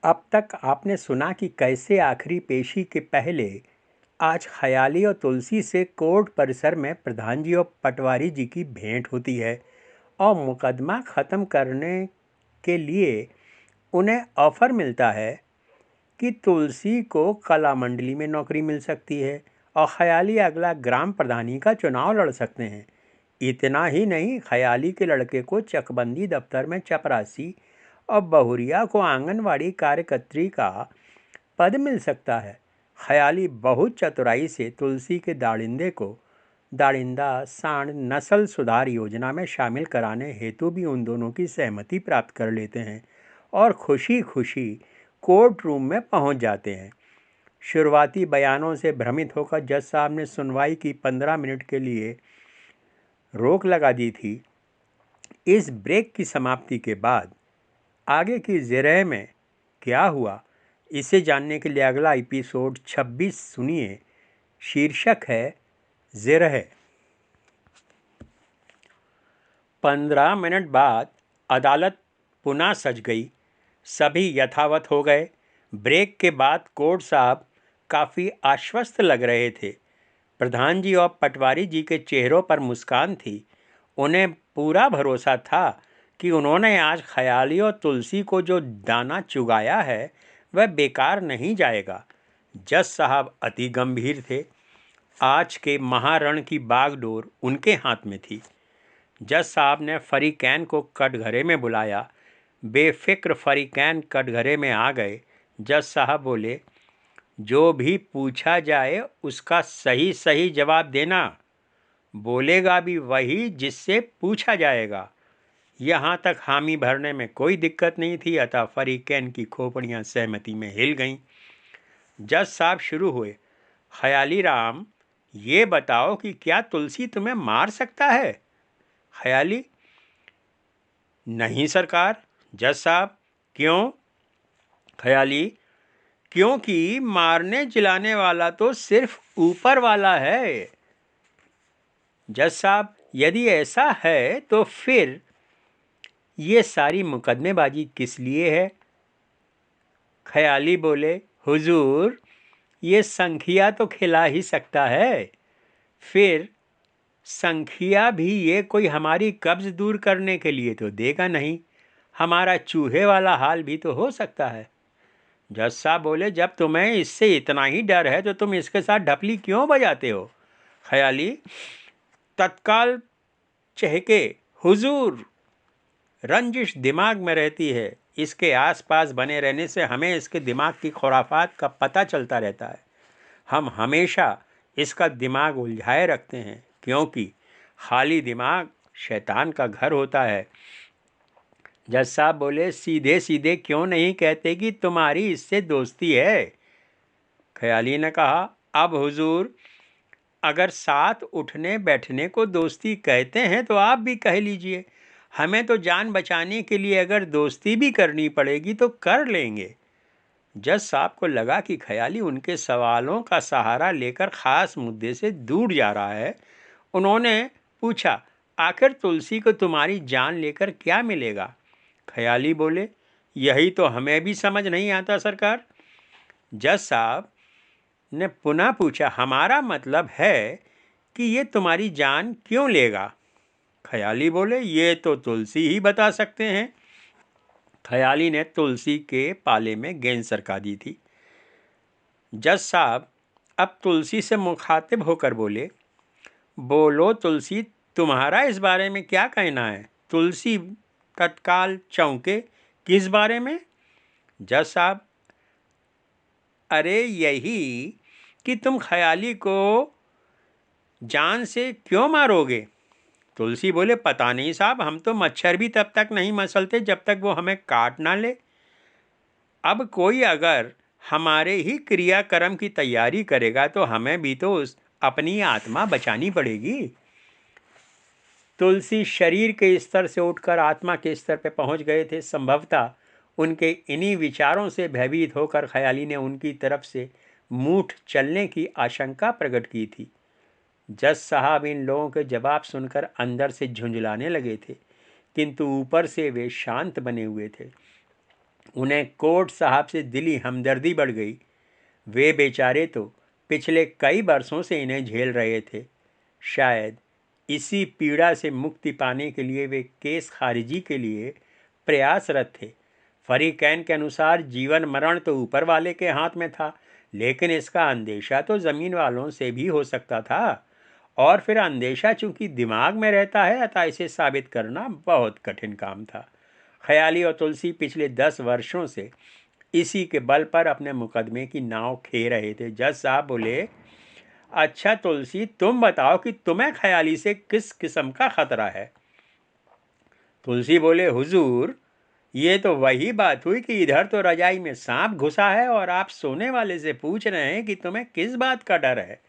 अब तक आपने सुना कि कैसे आखिरी पेशी के पहले आज ख्याली और तुलसी से कोर्ट परिसर में प्रधान जी और पटवारी जी की भेंट होती है और मुकदमा ख़त्म करने के लिए उन्हें ऑफ़र मिलता है कि तुलसी को कला मंडली में नौकरी मिल सकती है और ख्याली अगला ग्राम प्रधानी का चुनाव लड़ सकते हैं। इतना ही नहीं, ख्याली के लड़के को चकबंदी दफ्तर में चपरासी और बहुरिया को आंगनवाड़ी कार्यकर्त्री का पद मिल सकता है। ख्याली बहुत चतुराई से तुलसी के दाड़िंदा सांड नस्ल सुधार योजना में शामिल कराने हेतु भी उन दोनों की सहमति प्राप्त कर लेते हैं और खुशी खुशी कोर्ट रूम में पहुंच जाते हैं। शुरुआती बयानों से भ्रमित होकर जज साहब ने सुनवाई की 15 मिनट के लिए रोक लगा दी थी। इस ब्रेक की समाप्ति के बाद आगे की ज़िरह में क्या हुआ, इसे जानने के लिए अगला एपिसोड 26 सुनिए। शीर्षक है ज़िरह। 15 मिनट बाद अदालत पुनः सज गई। सभी यथावत हो गए। ब्रेक के बाद कोर्ट साहब काफ़ी आश्वस्त लग रहे थे। प्रधान जी और पटवारी जी के चेहरों पर मुस्कान थी। उन्हें पूरा भरोसा था कि उन्होंने आज ख्याली और तुलसी को जो दाना चुगाया है वह बेकार नहीं जाएगा। जज साहब अति गंभीर थे। आज के महारण की बागडोर उनके हाथ में थी। जज साहब ने फरीकैन को कटघरे में बुलाया। बेफिक्र फरीकैन कटघरे में आ गए। जज साहब बोले, जो भी पूछा जाए उसका सही सही जवाब देना। बोलेगा भी वही जिससे पूछा जाएगा। यहाँ तक हामी भरने में कोई दिक्कत नहीं थी, अतः फरीकैन की खोपड़ियाँ सहमति में हिल गईं। जज साहब शुरू हुए, ख्याली राम, ये बताओ कि क्या तुलसी तुम्हें मार सकता है? ख्याली, नहीं सरकार। जज साहब, क्यों? ख्याली, क्योंकि मारने जिलाने वाला तो सिर्फ ऊपर वाला है। जज साहब, यदि ऐसा है तो फिर ये सारी मुकदमेबाजी किस लिए है? ख्याली बोले, हुजूर, ये संखिया तो खिला ही सकता है। फिर संखिया भी ये कोई हमारी कब्ज दूर करने के लिए तो देगा नहीं। हमारा चूहे वाला हाल भी तो हो सकता है। जज साहब बोले, जब तुम्हें इससे इतना ही डर है तो तुम इसके साथ ढपली क्यों बजाते हो? ख्याली तत्काल चहके, हुजूर, रंजिश दिमाग में रहती है। इसके आसपास बने रहने से हमें इसके दिमाग की खुराफात का पता चलता रहता है। हम हमेशा इसका दिमाग उलझाए रखते हैं, क्योंकि खाली दिमाग शैतान का घर होता है। जज साहब बोले, सीधे सीधे क्यों नहीं कहते कि तुम्हारी इससे दोस्ती है? ख्याली ने कहा, अब हुजूर, अगर साथ उठने बैठने को दोस्ती कहते हैं तो आप भी कह लीजिए। हमें तो जान बचाने के लिए अगर दोस्ती भी करनी पड़ेगी तो कर लेंगे। जज साहब को लगा कि ख्याली उनके सवालों का सहारा लेकर खास मुद्दे से दूर जा रहा है। उन्होंने पूछा, आखिर तुलसी को तुम्हारी जान लेकर क्या मिलेगा? ख्याली बोले, यही तो हमें भी समझ नहीं आता सरकार। जज साहब ने पुनः पूछा, हमारा मतलब है कि ये तुम्हारी जान क्यों लेगा? ख्याली बोले, ये तो तुलसी ही बता सकते हैं। ख्याली ने तुलसी के पाले में गेंद सरका दी थी। जज साहब अब तुलसी से मुखातिब होकर बोले, बोलो तुलसी, तुम्हारा इस बारे में क्या कहना है? तुलसी तत्काल चौंके, किस बारे में? जज साहब, अरे यही कि तुम ख्याली को जान से क्यों मारोगे? तुलसी बोले, पता नहीं साहब, हम तो मच्छर भी तब तक नहीं मसलते जब तक वो हमें काट ना ले। अब कोई अगर हमारे ही क्रियाक्रम की तैयारी करेगा तो हमें भी तो अपनी आत्मा बचानी पड़ेगी। तुलसी शरीर के स्तर से उठकर आत्मा के स्तर पर पहुंच गए थे। संभवतः उनके इन्हीं विचारों से भयभीत होकर ख्याली ने उनकी तरफ से मूठ चलने की आशंका प्रकट की थी। जज साहब इन लोगों के जवाब सुनकर अंदर से झुंझलाने लगे थे, किंतु ऊपर से वे शांत बने हुए थे। उन्हें कोर्ट साहब से दिली हमदर्दी बढ़ गई। वे बेचारे तो पिछले कई बरसों से इन्हें झेल रहे थे। शायद इसी पीड़ा से मुक्ति पाने के लिए वे केस खारिजी के लिए प्रयासरत थे। फरी कैन के अनुसार जीवन मरण तो ऊपर वाले के हाथ में था, लेकिन इसका अंदेशा तो ज़मीन वालों से भी हो सकता था। और फिर अंदेशा चूंकि दिमाग में रहता है, अतः इसे साबित करना बहुत कठिन काम था। ख्याली और तुलसी पिछले 10 वर्षों से इसी के बल पर अपने मुकदमे की नाव खे रहे थे। जज साहब बोले, अच्छा तुलसी, तुम बताओ कि तुम्हें ख्याली से किस किस्म का खतरा है। तुलसी बोले, हुजूर, ये तो वही बात हुई कि इधर तो रजाई में सांप घुसा है और आप सोने वाले से पूछ रहे हैं कि तुम्हें किस बात का डर है।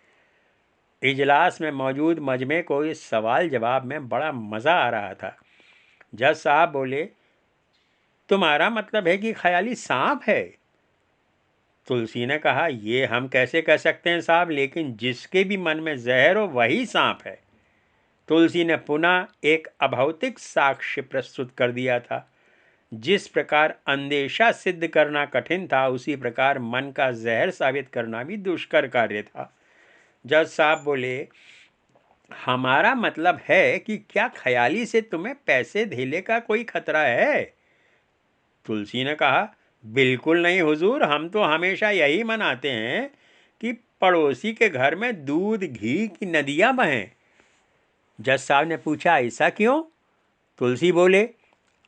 इजलास में मौजूद मजमे को इस सवाल जवाब में बड़ा मज़ा आ रहा था। जज साहब बोले, तुम्हारा मतलब है कि ख्याली सांप है? तुलसी ने कहा, ये हम कैसे कह सकते हैं साहब, लेकिन जिसके भी मन में जहर हो वही सांप है। तुलसी ने पुनः एक अभौतिक साक्ष्य प्रस्तुत कर दिया था। जिस प्रकार अंदेशा सिद्ध करना कठिन था, उसी प्रकार मन का जहर साबित करना भी दुष्कर कार्य था। जज साहब बोले, हमारा मतलब है कि क्या ख्याली से तुम्हें पैसे धेले का कोई खतरा है? तुलसी ने कहा, बिल्कुल नहीं हुजूर, हम तो हमेशा यही मनाते हैं कि पड़ोसी के घर में दूध घी की नदियां बहें। जज साहब ने पूछा, ऐसा क्यों? तुलसी बोले,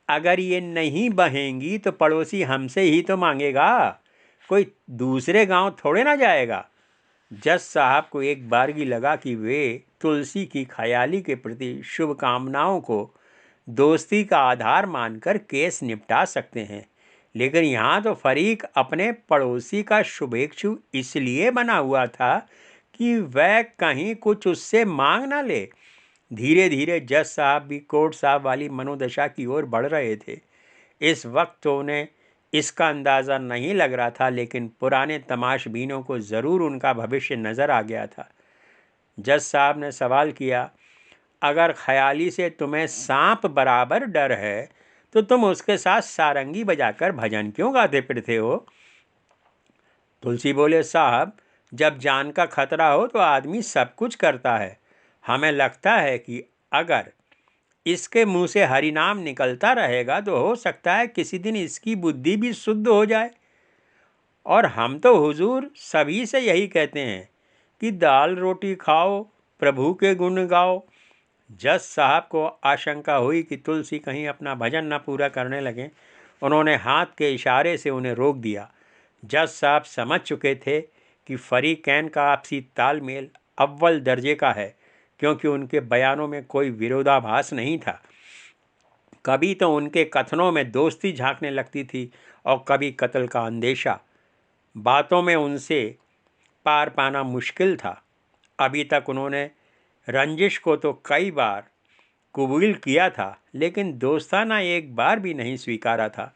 अगर ये नहीं बहेंगी तो पड़ोसी हमसे ही तो मांगेगा, कोई दूसरे गांव थोड़े ना जाएगा। जज साहब को एक बारगी लगा कि वे तुलसी की ख्याली के प्रति शुभकामनाओं को दोस्ती का आधार मानकर केस निपटा सकते हैं, लेकिन यहाँ तो फरीक अपने पड़ोसी का शुभेच्छु इसलिए बना हुआ था कि वह कहीं कुछ उससे मांग ना ले। धीरे धीरे जज साहब भी कोर्ट साहब वाली मनोदशा की ओर बढ़ रहे थे। इस वक्त तो उन्हें इसका अंदाज़ा नहीं लग रहा था, लेकिन पुराने तमाशबीनों को ज़रूर उनका भविष्य नज़र आ गया था। जज साहब ने सवाल किया, अगर ख्याली से तुम्हें सांप बराबर डर है तो तुम उसके साथ सारंगी बजाकर भजन क्यों गाते फिरते हो? तुलसी बोले, साहब, जब जान का खतरा हो तो आदमी सब कुछ करता है। हमें लगता है कि अगर इसके मुंह से हरिनाम निकलता रहेगा तो हो सकता है किसी दिन इसकी बुद्धि भी शुद्ध हो जाए। और हम तो हुजूर सभी से यही कहते हैं कि दाल रोटी खाओ, प्रभु के गुण गाओ। जज साहब को आशंका हुई कि तुलसी कहीं अपना भजन न पूरा करने लगें। उन्होंने हाथ के इशारे से उन्हें रोक दिया। जज साहब समझ चुके थे कि फरी कैन का आपसी तालमेल अव्वल दर्जे का है, क्योंकि उनके बयानों में कोई विरोधाभास नहीं था। कभी तो उनके कथनों में दोस्ती झांकने लगती थी और कभी कत्ल का अंदेशा। बातों में उनसे पार पाना मुश्किल था। अभी तक उन्होंने रंजिश को तो कई बार कबूल किया था, लेकिन दोस्ताना एक बार भी नहीं स्वीकारा था।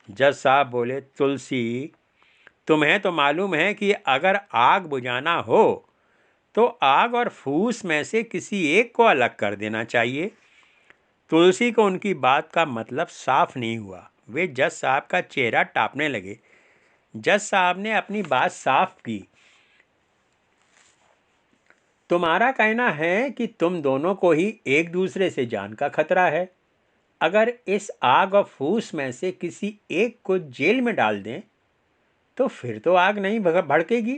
जज साहब बोले, तुलसी, तुम्हें तो मालूम है कि अगर आग बुझाना हो तो आग और फूस में से किसी एक को अलग कर देना चाहिए। तुलसी को उनकी बात का मतलब साफ नहीं हुआ। वे जज साहब का चेहरा टापने लगे। जज साहब ने अपनी बात साफ की, तुम्हारा कहना है कि तुम दोनों को ही एक दूसरे से जान का खतरा है। अगर इस आग और फूस में से किसी एक को जेल में डाल दें तो फिर तो आग नहीं भड़केगी।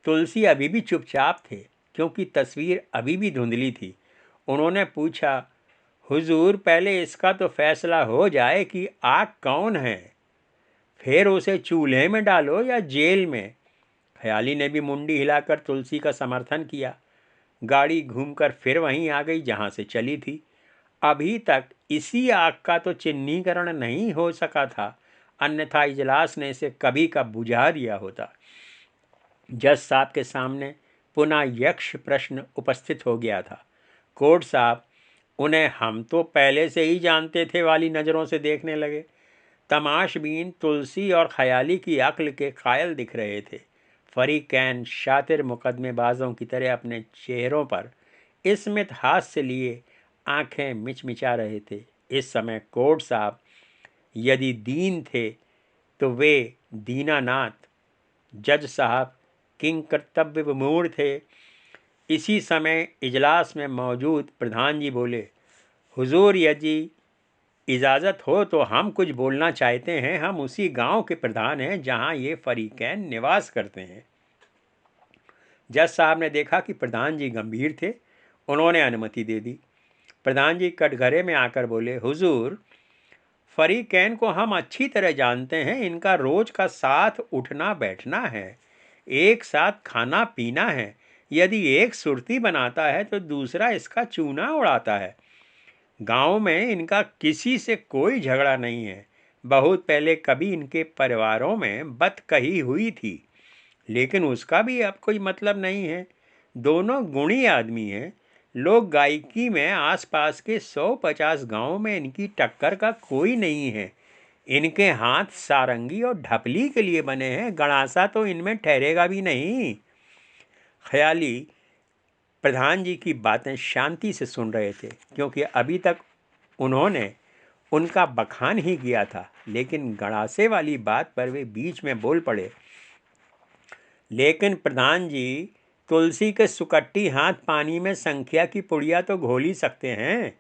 तुलसी अभी भी चुपचाप थे, क्योंकि तस्वीर अभी भी धुंधली थी। उन्होंने पूछा, हुजूर, पहले इसका तो फैसला हो जाए कि आग कौन है, फिर उसे चूल्हे में डालो या जेल में। ख्याली ने भी मुंडी हिलाकर तुलसी का समर्थन किया। गाड़ी घूमकर फिर वहीं आ गई जहां से चली थी। अभी तक इसी आग का तो चिन्हीकरण नहीं हो सका था, अन्यथा इजलास ने इसे कभी का बुझा दिया होता। जज साहब के सामने पुनः यक्ष प्रश्न उपस्थित हो गया था। कोर्ट साहब उन्हें हम तो पहले से ही जानते थे वाली नज़रों से देखने लगे। तमाशबीन तुलसी और ख्याली की अक्ल के कायल दिख रहे थे। फरी कैन शातिर मुकदमेबाजों की तरह अपने चेहरों पर स्मित हास्य लिए आंखें मिचमिचा रहे थे। इस समय कोर्ट साहब यदि दीन थे तो वे दीनानाथ जज साहब किंग कर्तव्य विमूढ़ थे। इसी समय इजलास में मौजूद प्रधान जी बोले, हुजूर यदि इजाज़त हो तो हम कुछ बोलना चाहते हैं। हम उसी गांव के प्रधान हैं जहां ये फरीकैन निवास करते हैं। जज साहब ने देखा कि प्रधान जी गंभीर थे। उन्होंने अनुमति दे दी। प्रधान जी कटघरे में आकर बोले, हुजूर फरीकैन को हम अच्छी तरह जानते हैं। इनका रोज का साथ उठना बैठना है, एक साथ खाना पीना है। यदि एक सुरती बनाता है तो दूसरा इसका चूना उड़ाता है। गांव में इनका किसी से कोई झगड़ा नहीं है। बहुत पहले कभी इनके परिवारों में बत कही हुई थी, लेकिन उसका भी अब कोई मतलब नहीं है। दोनों गुणी आदमी हैं। लोक गायकी में आसपास के 150 गांवों में इनकी टक्कर का कोई नहीं है। इनके हाथ सारंगी और ढपली के लिए बने हैं। गणासा तो इनमें ठहरेगा भी नहीं। ख्याली प्रधान जी की बातें शांति से सुन रहे थे, क्योंकि अभी तक उन्होंने उनका बखान ही किया था। लेकिन गणासे वाली बात पर वे बीच में बोल पड़े, लेकिन प्रधान जी तुलसी के सुकट्टी हाथ पानी में संख्या की पुड़िया तो घोल ही सकते हैं।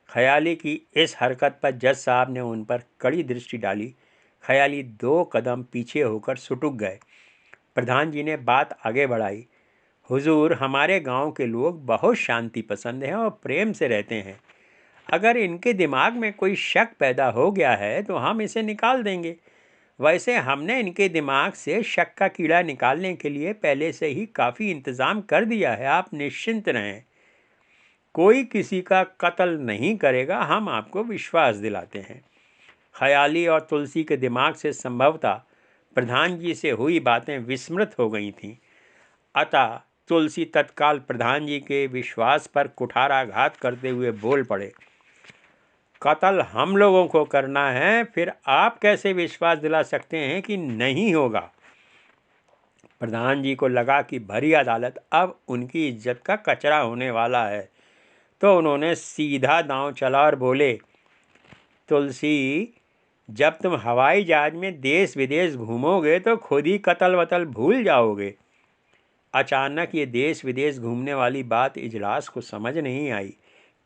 ख्याली की इस हरकत पर जज साहब ने उन पर कड़ी दृष्टि डाली। ख्याली 2 कदम पीछे होकर सुटुक गए। प्रधान जी ने बात आगे बढ़ाई, हुजूर हमारे गांव के लोग बहुत शांति पसंद हैं और प्रेम से रहते हैं। अगर इनके दिमाग में कोई शक पैदा हो गया है तो हम इसे निकाल देंगे। वैसे हमने इनके दिमाग से शक का कीड़ा निकालने के लिए पहले से ही काफ़ी इंतज़ाम कर दिया है। आप निश्चिंत रहें, कोई किसी का कत्ल नहीं करेगा। हम आपको विश्वास दिलाते हैं। ख्याली और तुलसी के दिमाग से संभवतः प्रधान जी से हुई बातें विस्मृत हो गई थीं। अतः तुलसी तत्काल प्रधान जी के विश्वास पर कुठाराघात करते हुए बोल पड़े, कत्ल हम लोगों को करना है, फिर आप कैसे विश्वास दिला सकते हैं कि नहीं होगा। प्रधान जी को लगा कि भरी अदालत अब उनकी इज्जत का कचरा होने वाला है, तो उन्होंने सीधा दांव चला और बोले, तुलसी जब तुम हवाई जहाज में देश विदेश घूमोगे तो खुद ही कत्ल वतल भूल जाओगे। अचानक ये देश विदेश घूमने वाली बात इजलास को समझ नहीं आई,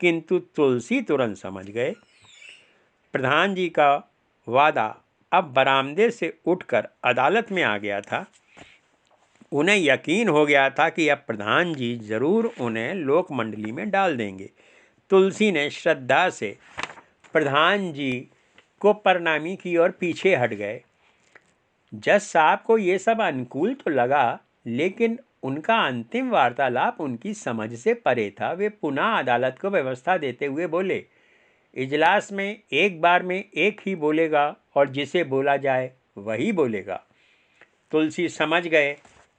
किंतु तुलसी तुरंत समझ गए। प्रधान जी का वादा अब बरामदे से उठकर अदालत में आ गया था। उन्हें यकीन हो गया था कि अब प्रधान जी जरूर उन्हें लोक मंडली में डाल देंगे। तुलसी ने श्रद्धा से प्रधान जी को प्रणामी की और पीछे हट गए। जज साहब को ये सब अनुकूल तो लगा, लेकिन उनका अंतिम वार्तालाप उनकी समझ से परे था। वे पुनः अदालत को व्यवस्था देते हुए बोले, इजलास में एक बार में एक ही बोलेगा और जिसे बोला जाए वही बोलेगा। तुलसी समझ गए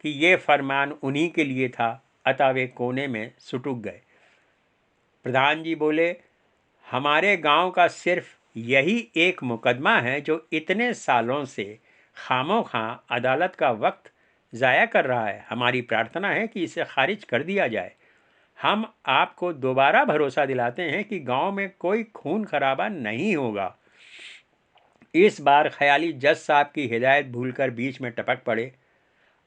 कि ये फरमान उन्हीं के लिए था, अतः वे कोने में सुटुक गए। प्रधान जी बोले, हमारे गांव का सिर्फ यही एक मुकदमा है जो इतने सालों से खामोखां अदालत का वक्त ज़ाया कर रहा है। हमारी प्रार्थना है कि इसे खारिज कर दिया जाए। हम आपको दोबारा भरोसा दिलाते हैं कि गांव में कोई खून खराबा नहीं होगा। इस बार ख्याली जज साहब की हिदायत भूलकर बीच में टपक पड़े,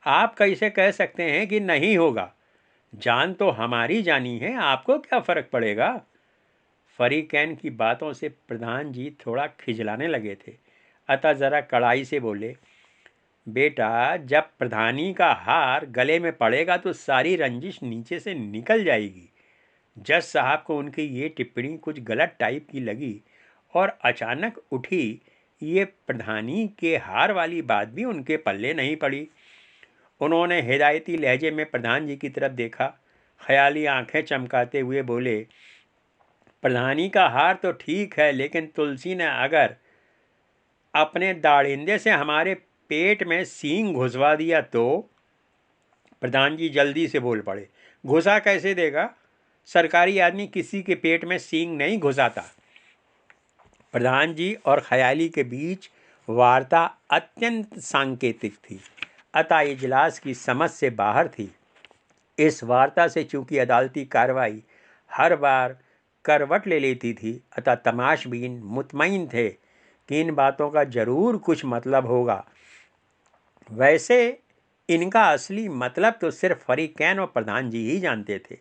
आप कैसे कह सकते हैं कि नहीं होगा? जान तो हमारी जानी है, आपको क्या फ़र्क पड़ेगा? फरीकैन की बातों से प्रधान जी थोड़ा खिजलाने लगे थे, अतः ज़रा कड़ाई से बोले, बेटा जब प्रधानी का हार गले में पड़ेगा तो सारी रंजिश नीचे से निकल जाएगी। जज साहब को उनकी ये टिप्पणी कुछ गलत टाइप की लगी और अचानक उठी ये प्रधानी के हार वाली बात भी उनके पल्ले नहीं पड़ी। उन्होंने हिदायती लहजे में प्रधान जी की तरफ देखा। ख्याली आंखें चमकाते हुए बोले, प्रधानी का हार तो ठीक है, लेकिन तुलसी ने अगर अपने दाड़िंदे से हमारे पेट में सींग घुसवा दिया तो? प्रधान जी जल्दी से बोल पड़े, घुसा कैसे देगा? सरकारी आदमी किसी के पेट में सींग नहीं घुसाता। प्रधान जी और ख्याली के बीच वार्ता अत्यंत सांकेतिक थी, अतः इजलास की समझ से बाहर थी। इस वार्ता से चूंकि अदालती कार्रवाई हर बार करवट ले लेती थी, अतः तमाशबीन मुतमईन थे कि इन बातों का जरूर कुछ मतलब होगा। वैसे इनका असली मतलब तो सिर्फ फरीकैन और प्रधान जी ही जानते थे।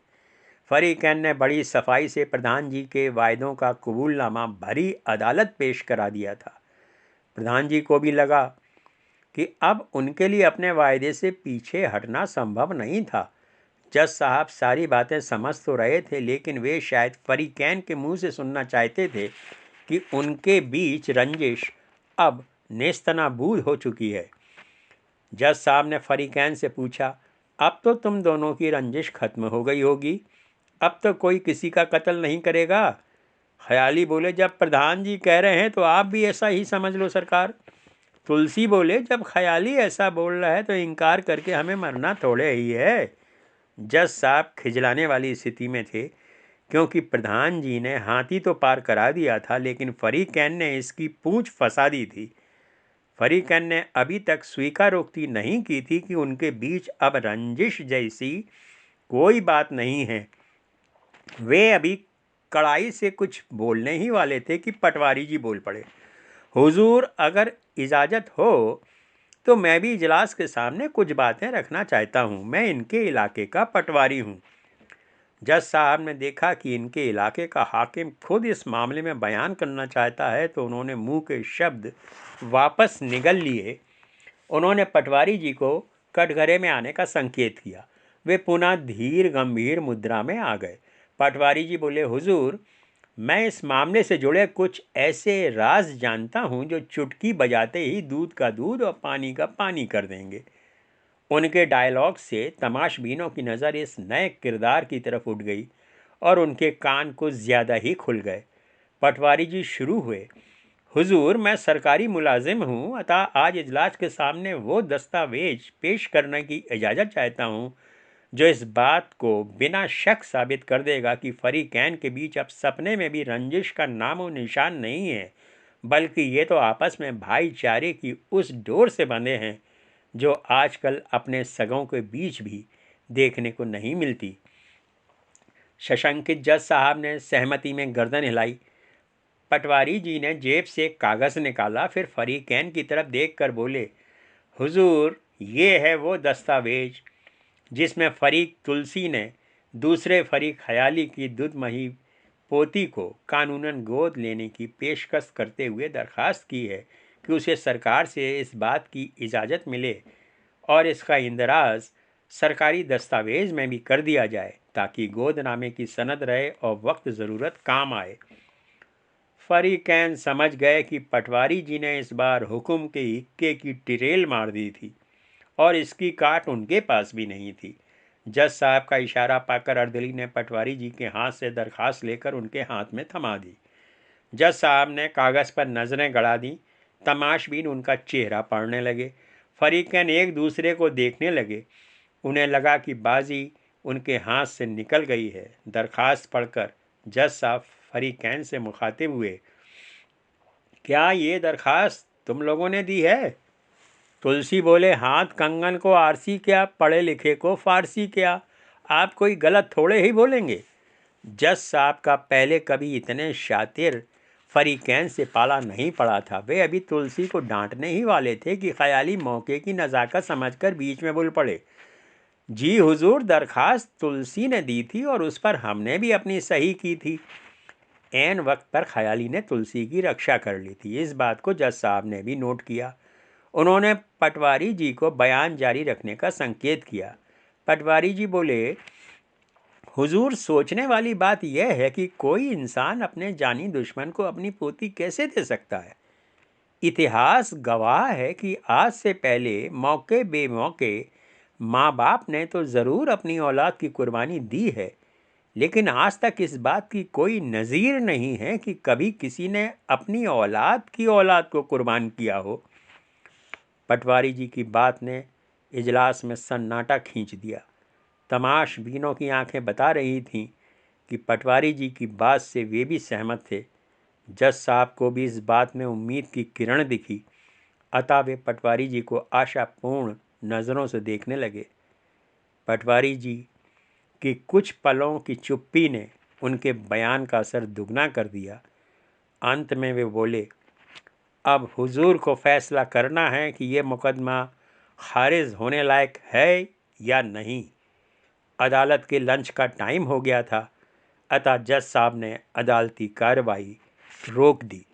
फरीकैन ने बड़ी सफाई से प्रधान जी के वायदों का कबूलनामा भरी अदालत पेश करा दिया था। प्रधान जी को भी लगा कि अब उनके लिए अपने वायदे से पीछे हटना संभव नहीं था। जज साहब सारी बातें समझ तो रहे थे, लेकिन वे शायद फरीकैन के मुंह से सुनना चाहते थे कि उनके बीच रंजिश अब नेस्तनाबूद हो चुकी है। जज साहब ने फरीकैन से पूछा, अब तो तुम दोनों की रंजिश खत्म हो गई होगी, अब तो कोई किसी का कत्ल नहीं करेगा। ख्याली बोले, जब प्रधान जी कह रहे हैं तो आप भी ऐसा ही समझ लो सरकार। तुलसी बोले, जब ख्याली ऐसा बोल रहा है तो इनकार करके हमें मरना थोड़े ही है। जज साहब खिजलाने वाली स्थिति में थे, क्योंकि प्रधान जी ने हाथी तो पार करा दिया था, लेकिन फरीकैन ने इसकी पूंछ फंसा दी थी। फरीकैन ने अभी तक स्वीकारोक्ति नहीं की थी कि उनके बीच अब रंजिश जैसी कोई बात नहीं है। वे अभी कड़ाई से कुछ बोलने ही वाले थे कि पटवारी जी बोल पड़े, हुजूर अगर इजाज़त हो तो मैं भी इजलास के सामने कुछ बातें रखना चाहता हूँ। मैं इनके इलाके का पटवारी हूँ। जज साहब ने देखा कि इनके इलाके का हाकिम खुद इस मामले में बयान करना चाहता है, तो उन्होंने मुंह के शब्द वापस निगल लिए। उन्होंने पटवारी जी को कटघरे में आने का संकेत किया। वे पुनः धीर गंभीर मुद्रा में आ गए। पटवारी जी बोले, हुजूर मैं इस मामले से जुड़े कुछ ऐसे राज जानता हूं जो चुटकी बजाते ही दूध का दूध और पानी का पानी कर देंगे। उनके डायलॉग से तमाशबीनों की नज़र इस नए किरदार की तरफ उठ गई और उनके कान कुछ ज़्यादा ही खुल गए। पटवारी जी शुरू हुए, हुजूर मैं सरकारी मुलाजिम हूँ, अतः आज इजलास के सामने वो दस्तावेज पेश करने की इजाज़त चाहता हूँ जो इस बात को बिना शक साबित कर देगा कि फरीकैन के बीच अब सपने में भी रंजिश का नामो निशान नहीं है, बल्कि ये तो आपस में भाईचारे की उस डोर से बंधे हैं जो आजकल अपने सगों के बीच भी देखने को नहीं मिलती। शशंकित जज साहब ने सहमति में गर्दन हिलाई। पटवारी जी ने जेब से कागज़ निकाला, फिर फरीकैन की तरफ देखकर बोले, हुजूर ये है वो दस्तावेज जिसमें फरीक तुलसी ने दूसरे फरीक ख्याली की दुधमही पोती को कानूनन गोद लेने की पेशकश करते हुए दरख्वास्त की है कि उसे सरकार से इस बात की इजाज़त मिले और इसका इंदराज सरकारी दस्तावेज में भी कर दिया जाए ताकि गोदनामे की सनद रहे और वक्त ज़रूरत काम आए। फरीकैन समझ गए कि पटवारी जी ने इस बार हुक्म के इक्के की टिरेल मार दी थी और इसकी काट उनके पास भी नहीं थी। जज साहब का इशारा पाकर अर्दली ने पटवारी जी के हाथ से दरखास्त लेकर उनके हाथ में थमा दी। जज साहब ने कागज़ पर नज़रें गड़ा दी। तमाशबीन उनका चेहरा पढ़ने लगे। फरीकैन एक दूसरे को देखने लगे। उन्हें लगा कि बाजी उनके हाथ से निकल गई है। दरखास्त पढ़कर जज साहब फरीकैन से मुखातिब हुए, क्या ये दरखास्त तुम लोगों ने दी है? तुलसी बोले, हाथ कंगन को आरसी क्या, पढ़े लिखे को फारसी क्या, आप कोई गलत थोड़े ही बोलेंगे। जज साहब का पहले कभी इतने शातिर फरीकैन से पाला नहीं पड़ा था। वे अभी तुलसी को डांटने ही वाले थे कि ख्याली मौके की नज़ाकत समझकर बीच में बोल पड़े, जी हुजूर दरखास्त तुलसी ने दी थी और उस पर हमने भी अपनी सही की थी। ऐन वक्त पर ख्याली ने तुलसी की रक्षा कर ली थी। इस बात को जज साहब ने भी नोट किया। उन्होंने पटवारी जी को बयान जारी रखने का संकेत किया। पटवारी जी बोले, हुजूर सोचने वाली बात यह है कि कोई इंसान अपने जानी दुश्मन को अपनी पोती कैसे दे सकता है। इतिहास गवाह है कि आज से पहले मौके बेमौके माँ बाप ने तो ज़रूर अपनी औलाद की कुर्बानी दी है, लेकिन आज तक इस बात की कोई नज़ीर नहीं है कि कभी किसी ने अपनी औलाद की औलाद को कुर्बान किया हो। पटवारी जी की बात ने इजलास में सन्नाटा खींच दिया। तमाशबीनों की आंखें बता रही थीं कि पटवारी जी की बात से वे भी सहमत थे। जज साहब को भी इस बात में उम्मीद की किरण दिखी, अतः वे पटवारी जी को आशापूर्ण नज़रों से देखने लगे। पटवारी जी की कुछ पलों की चुप्पी ने उनके बयान का असर दुगना कर दिया। अंत में वे बोले, अब हुजूर को फैसला करना है कि ये मुकदमा खारिज होने लायक है या नहीं। अदालत के लंच का टाइम हो गया था, अतः जज साहब ने अदालती कार्रवाई रोक दी।